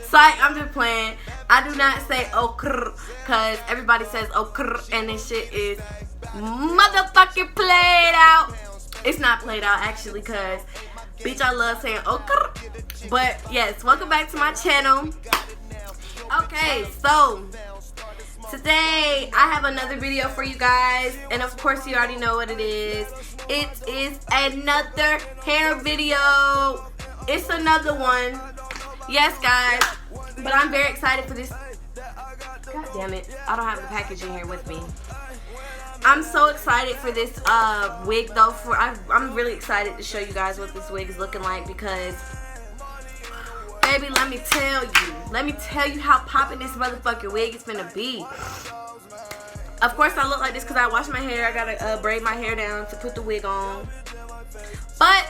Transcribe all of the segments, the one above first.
Psych, I'm just playing. I do not say okr, because everybody says okr, and this shit is motherfucking played out. It's not played out, actually, because, bitch, I love saying okr. But, yes, welcome back to my channel. Okay, so today I have another video for you guys, and of course you already know what it is. It is another hair video. It's another one. Yes, guys, but I'm very excited for this. God damn it, I don't have the package in here with me. I'm so excited for this wig though. I'm really excited to show you guys what this wig is looking like, because baby, let me tell you how popping this motherfucking wig is gonna be. Of course I look like this because I wash my hair. I gotta braid my hair down to put the wig on, but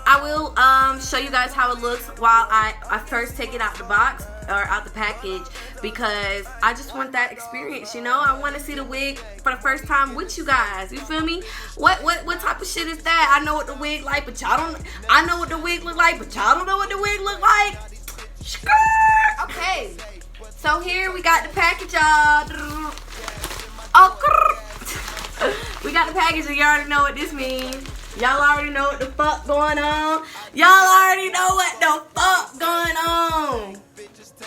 I will show you guys how it looks while I first take it out the box or out the package, because I just want that experience, you know. I want to see the wig for the first time with you guys. You feel me? What type of shit is that? I know what the wig like, but y'all don't. I know what the wig look like, but y'all don't know what the wig look like. Okay, so here we got the package, y'all. Oh, we got the package, and you already know what this means. Y'all already know what the fuck going on. Y'all already know what the fuck going on.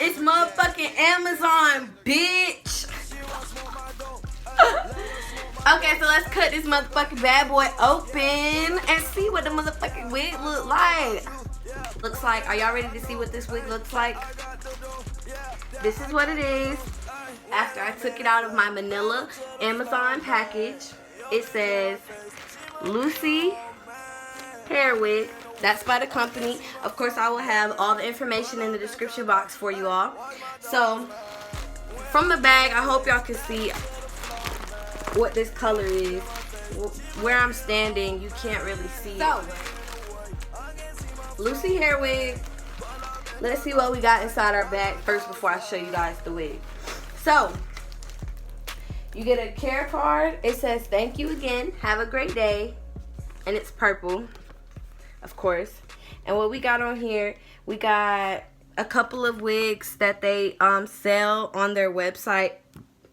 It's motherfucking Amazon, bitch. Okay, so let's cut this motherfucking bad boy open and see what the motherfucking wig look like. Looks like, are y'all ready to see what this wig looks like? This is what it is. After I took it out of my manila Amazon package, it says Lucyhairwig. That's by the company. Of course, I will have all the information in the description box for you all. So, from the bag, I hope y'all can see what this color is. Where I'm standing, you can't really see. So, Lucyhairwig. Let's see what we got inside our bag first before I show you guys the wig. So, you get a care card. It says, thank you again. Have a great day. And it's purple, of course. And what we got on here, we got a couple of wigs that they sell on their website.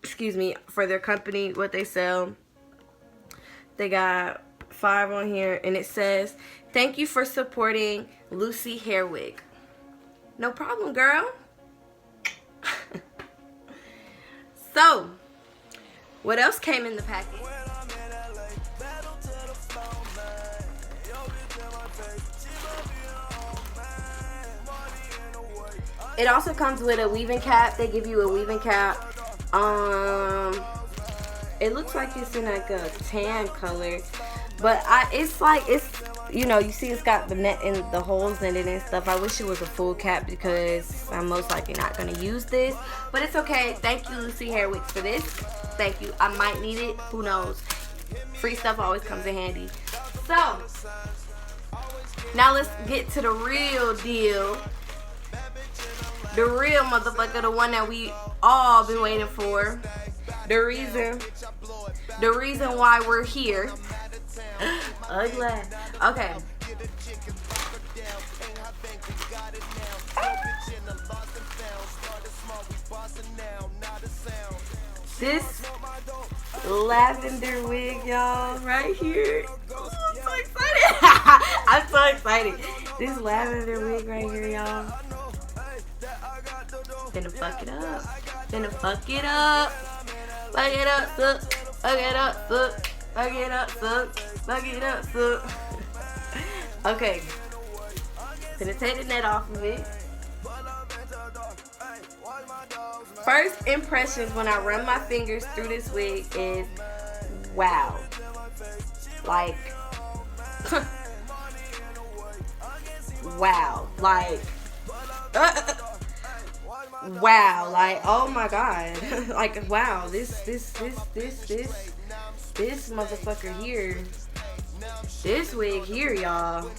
Excuse me, for their company, what they sell. They got 5 on here, and it says, thank you for supporting Lucyhairwig. No problem, girl. So, what else came in the package? It also comes with a weaving cap. They give you a weaving cap. It looks like it's in like a tan color, but it's you know, you see it's got the net and the holes in it and stuff. I wish it was a full cap because I'm most likely not going to use this, but it's okay. Thank you, Lucyhairwig, for this. Thank you. I might need it. Who knows? Free stuff always comes in handy. So, now let's get to the real deal. The real motherfucker, the one that we all been waiting for. The reason why we're here. Ugly. Okay. This lavender wig, y'all, right here. Oh, I'm so excited. I'm so excited. This lavender wig right here, y'all. Finna fuck it up. Finna fuck it up. Fuck it up, suck. Fuck it up, suck. Fuck it up, suck. Fuck it up, suck. Okay. Finna take the net off of it. First impressions when I run my fingers through this wig is wow. Like, wow. Like, wow. Like, oh my god. Like, wow. This motherfucker here. This wig here, y'all.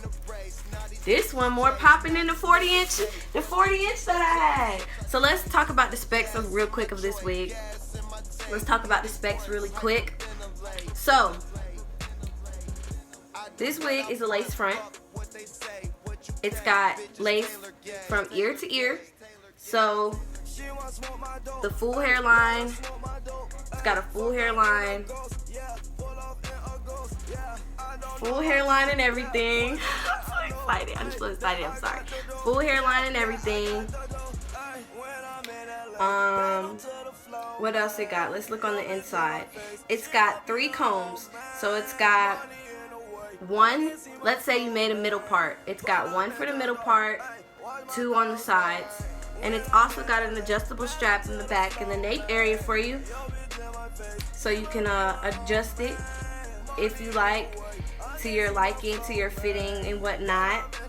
This one more popping than the 40 inch that I had. So let's talk about the specs real quick of this wig. Let's talk about the specs really quick. So, this wig is a lace front. It's got lace from ear to ear. So the full hairline, it's got a full hairline, and everything. I'm so excited, I'm sorry. Full hairline and everything. What else it got? Let's look on the inside. It's got 3 combs. So it's got one, let's say you made a middle part. It's got 1 for the middle part, 2 on the sides. And it's also got an adjustable strap in the back in the nape area for you. So you can adjust it if you like, to your liking, to your fitting and whatnot.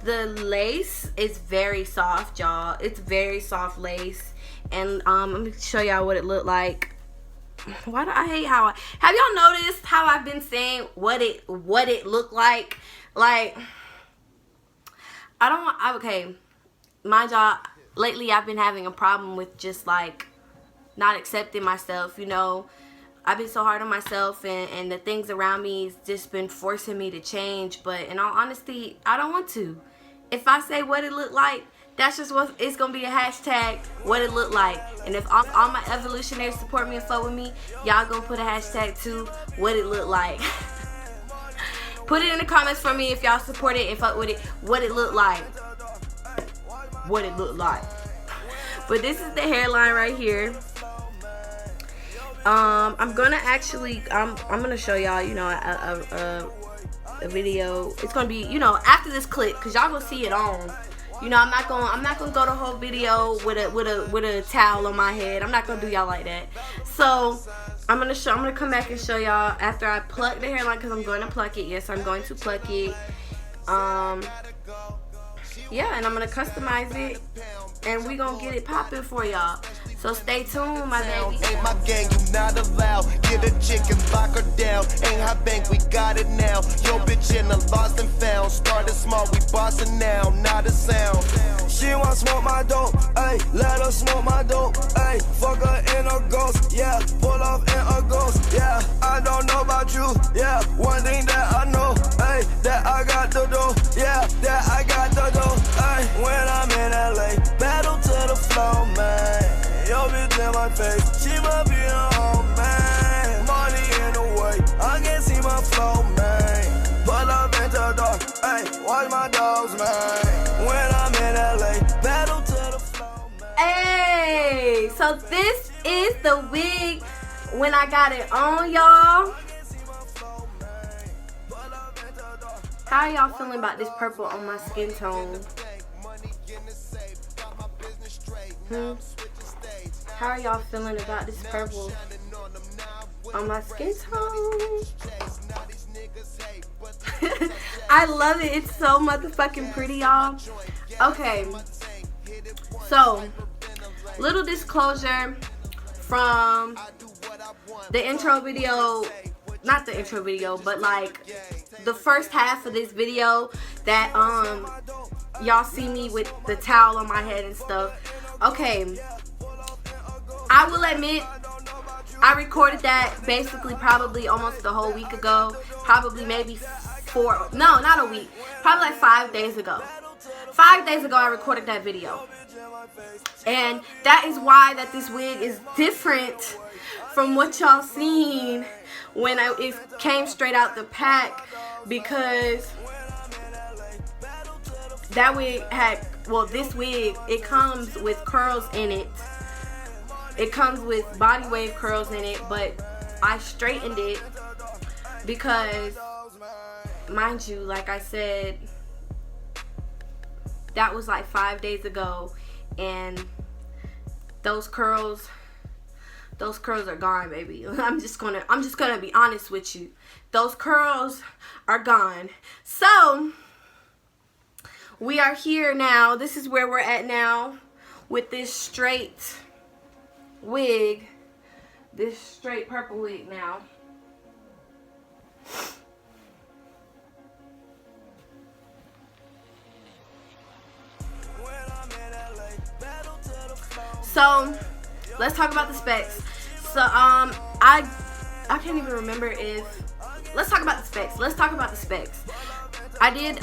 The lace is very soft, y'all. It's very soft lace. And let me show y'all what it looked like. Why do I hate how have y'all noticed how I've been saying what it looked like? Like, okay, mind y'all, lately I've been having a problem with just like not accepting myself, you know. I've been so hard on myself, and the things around me has just been forcing me to change. But in all honesty, I don't want to. If I say what it looked like, that's just what it's gonna be, a hashtag what it looked like. And if all my evolutionaries support me and fuck with me, y'all gonna put a hashtag too, what it looked like. Put it in the comments for me if y'all support it and fuck with it, what it looked like. What it looked like. But this is the hairline right here. I'm gonna actually I'm gonna show y'all, you know, a video. It's gonna be, you know, after this clip, cause y'all gonna see it on. You know, I'm not gonna go the whole video with a towel on my head. I'm not gonna do y'all like that. So I'm gonna come back and show y'all after I pluck the hairline, cause I'm going to pluck it. Yes, I'm going to pluck it. Yeah, and I'm gonna customize it, and we gonna get it popping for y'all. So stay tuned, my baby. Ain't my gang, you not allowed. Get a chick and lock her down. Ain't hot bank, we got it now. Yo, bitch in the lost and found. Started small, we bossing now, not a sound. She want smoke my dope, ayy. Let her smoke my dope, ayy. Fuck her in a ghost, yeah. Pull off in a ghost, yeah. I don't know about you, yeah. One thing that I know, ayy. That I got the dough, yeah. That I got the dough, ayy. When I'm in LA, battle to the floor, man. Yo, bitch in my face, she must be a home, man. Money in the way, I can see my flow, man. Pull up into the dark, ayy, watch my dogs, man. When I'm in LA, battle to the flow, man. Hey, so this is the wig when I got it on, y'all. How are y'all feeling about this purple on my skin tone? How are y'all feeling about this purple on my skin tone? I love it. It's so motherfucking pretty, y'all. Okay. So, little disclosure from the intro video. Not the intro video, but like the first half of this video that y'all see me with the towel on my head and stuff. Okay, I will admit I recorded that basically probably almost a whole week ago. Probably maybe not a week, probably like 5 days ago. 5 days ago I recorded that video. And that is why that this wig is different from what y'all seen when it came straight out the pack, because that wig had, well, this wig, it comes with curls in it. It comes with body wave curls in it, but I straightened it because, mind you, like I said, that was like 5 days ago, and those curls are gone, baby. I'm just gonna be honest with you. Those curls are gone. So we are here now. This is where we're at now with this straight wig, this straight purple wig now. So let's talk about the specs. So I can't even remember if, let's talk about the specs. I did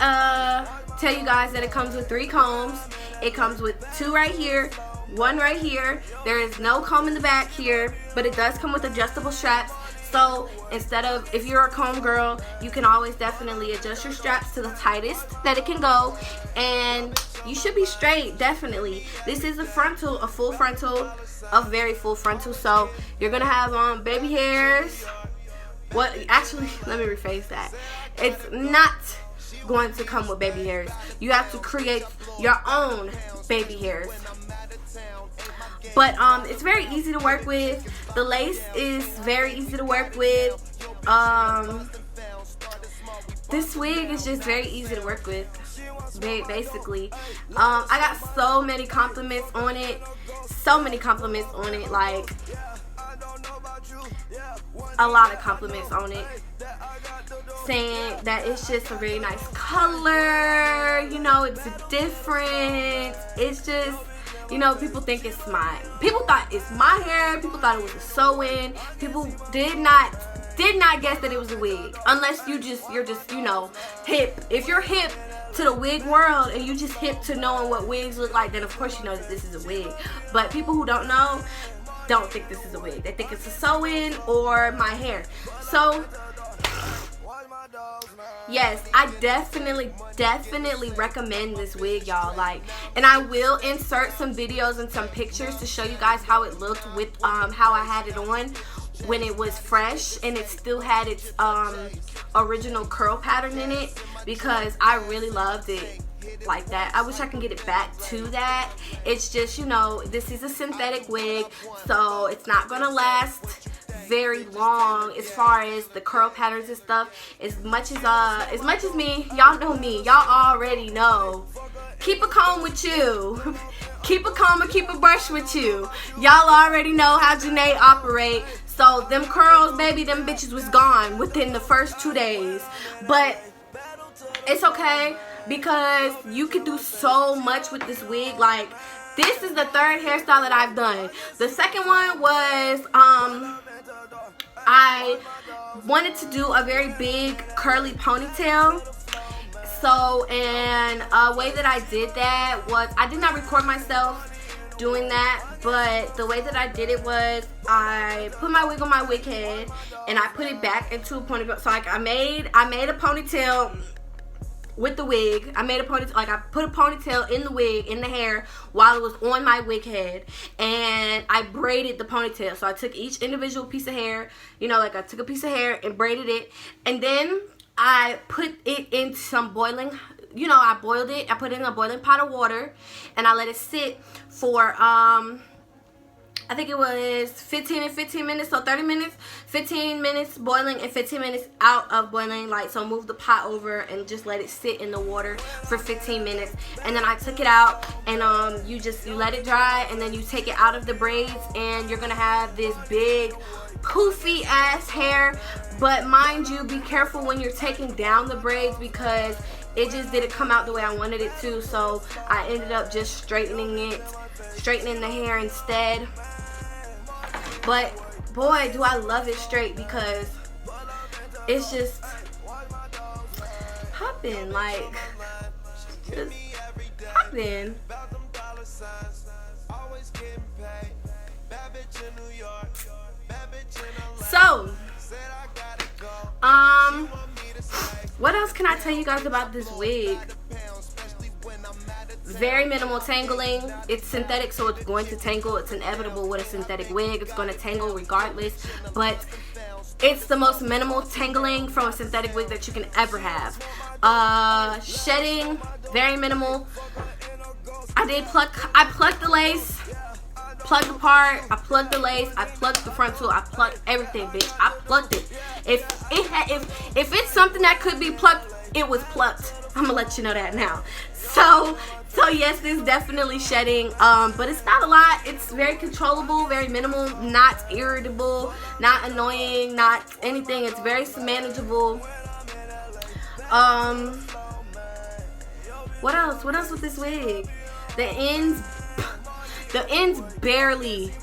tell you guys that it comes with 3 combs. It comes with 2 right here, 1 right here. There is no comb in the back here, but it does come with adjustable straps. So instead of, if you're a comb girl, you can always definitely adjust your straps to the tightest that it can go, and you should be straight, definitely. This is a frontal, a full frontal, a very full frontal. So you're gonna have baby hairs. What, actually, let me rephrase that. It's not going to come with baby hairs. You have to create your own baby hairs. But it's very easy to work with. The lace is very easy to work with. This wig is just very easy to work with, basically. I got so many compliments on it. So many compliments on it. Like, a lot of compliments on it. Saying that it's just a very nice color. You know, it's different. It's just, you know, people think it's mine. People thought it's my hair. People thought it was a sew-in. People did not guess that it was a wig. Unless you're just, you know, hip. If you're hip to the wig world and you just hip to knowing what wigs look like, then of course you know that this is a wig. But people who don't know don't think this is a wig. They think it's a sew-in or my hair. So yes, I definitely recommend this wig, y'all. Like, and I will insert some videos and some pictures to show you guys how it looked with how I had it on when it was fresh and it still had its original curl pattern in it, because I really loved it like that. I wish I can get it back to that. It's just, you know, this is a synthetic wig, so it's not gonna last very long as far as the curl patterns and stuff. As much as me, y'all know me, y'all already know, keep a comb with you. Keep a comb and keep a brush with you. Y'all already know how Janae operate. So them curls, baby, them bitches was gone within the first 2 days. But it's okay, because you can do so much with this wig. Like, this is the 3rd hairstyle that I've done. The second one was I wanted to do a very big curly ponytail. So, and a way that I did that was, I did not record myself doing that, but the way that I did it was I put my wig on my wig head and I put it back into a ponytail. So like I made a ponytail with the wig. I made a ponytail, like I put a ponytail in the wig, in the hair, while it was on my wig head, and I braided the ponytail. So I took each individual piece of hair, you know, like I took a piece of hair and braided it, and then I put it in some boiling, you know, I boiled it. I put it in a boiling pot of water, and I let it sit for I think it was 15 and 15 minutes, so 30 minutes, 15 minutes boiling and 15 minutes out of boiling. Like, so move the pot over and just let it sit in the water for 15 minutes. And then I took it out, and you let it dry, and then you take it out of the braids, and you're gonna have this big poofy ass hair. But mind you, be careful when you're taking down the braids, because it just didn't come out the way I wanted it to. So I ended up just straightening the hair instead. But boy, do I love it straight, because it's just popping, like, just popping. So, what else can I tell you guys about this wig? Very minimal tangling. It's synthetic, so it's going to tangle. It's inevitable with a synthetic wig. It's going to tangle regardless, but it's the most minimal tangling from a synthetic wig that you can ever have. Shedding, very minimal. I plucked the lace, plugged the part, I plugged the lace, I plugged the frontal, I plugged everything, bitch. I plugged it. If it's something that could be plucked, it was plucked. I'm gonna let you know that now. So yes, it's definitely shedding, but it's not a lot. It's very controllable, very minimal, not irritable, not annoying, not anything. It's very manageable. What else with this wig? The ends barely.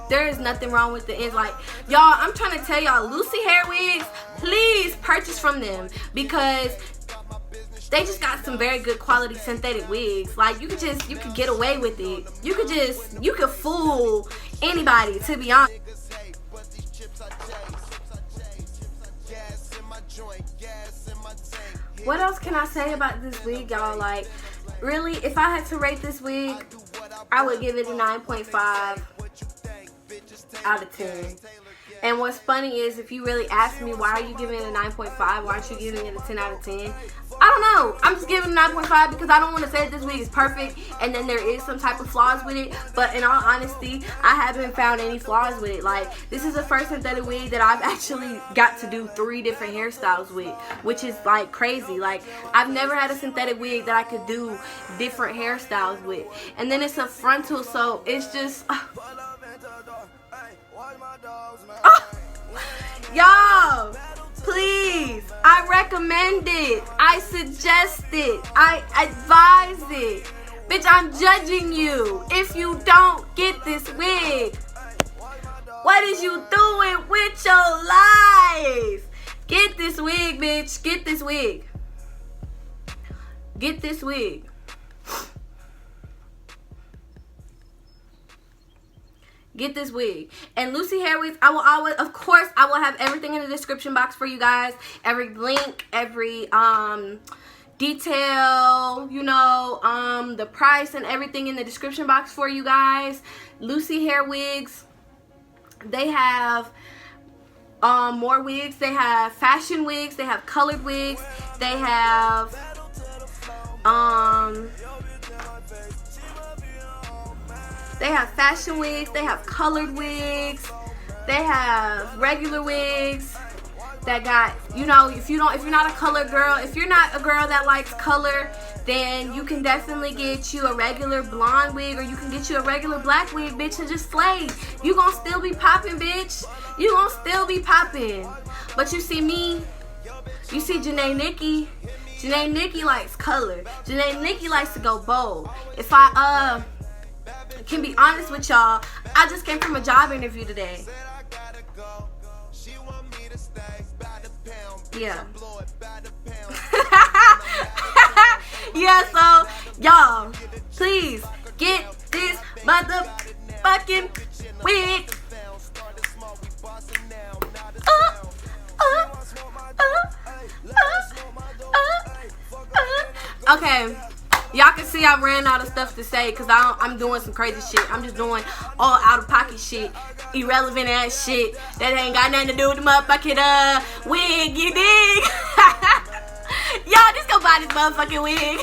There is nothing wrong with the ends. Like, y'all, I'm trying to tell y'all, Lucyhairwigs, please purchase from them, because they just got some very good quality synthetic wigs. Like, you could get away with it. You could fool anybody, to be honest. What else can I say about this wig, y'all? Like, really, if I had to rate this wig, I would give it a 9.5 out of 10. And what's funny is, if you really ask me, why are you giving it a 9.5? Why aren't you giving it a 10 out of 10? I don't know. I'm just giving it a 9.5 because I don't want to say that this wig is perfect and then there is some type of flaws with it. But in all honesty, I haven't found any flaws with it. Like, this is the first synthetic wig that I've actually got to do 3 different hairstyles with, which is like crazy. Like, I've never had a synthetic wig that I could do different hairstyles with. And then it's a frontal, so it's just... y'all, please, I recommend it, I suggest it, I advise it. Bitch, I'm judging you if you don't get this wig. What is you doing with your life? Get this wig, bitch. Get this wig. Get this wig. Get this wig. And Lucyhairwig, I will always, of course, I will have everything in the description box for you guys. Every link, every detail, you know, the price and everything in the description box for you guys. Lucyhairwigs, they have more wigs. They have fashion wigs. They have colored wigs. They have fashion wigs, they have colored wigs, they have regular wigs that got, you know, if you're not a color girl, if you're not a girl that likes color, then you can definitely get you a regular blonde wig, or you can get you a regular black wig, bitch, and just slay. You gonna still be popping, bitch. You gonna still be popping. But you see me, you see Janae Nikki. Janae Nikki likes color. Janae Nikki likes to go bold. If I can be honest with y'all, I just came from a job interview today. Yeah. Yeah, so y'all, please get this motherfucking wig. Okay. Y'all can see I ran out of stuff to say because I'm doing some crazy shit. I'm just doing all out of pocket shit, irrelevant ass shit that ain't got nothing to do with the motherfucking wig, you dig? Y'all just go buy this motherfucking wig.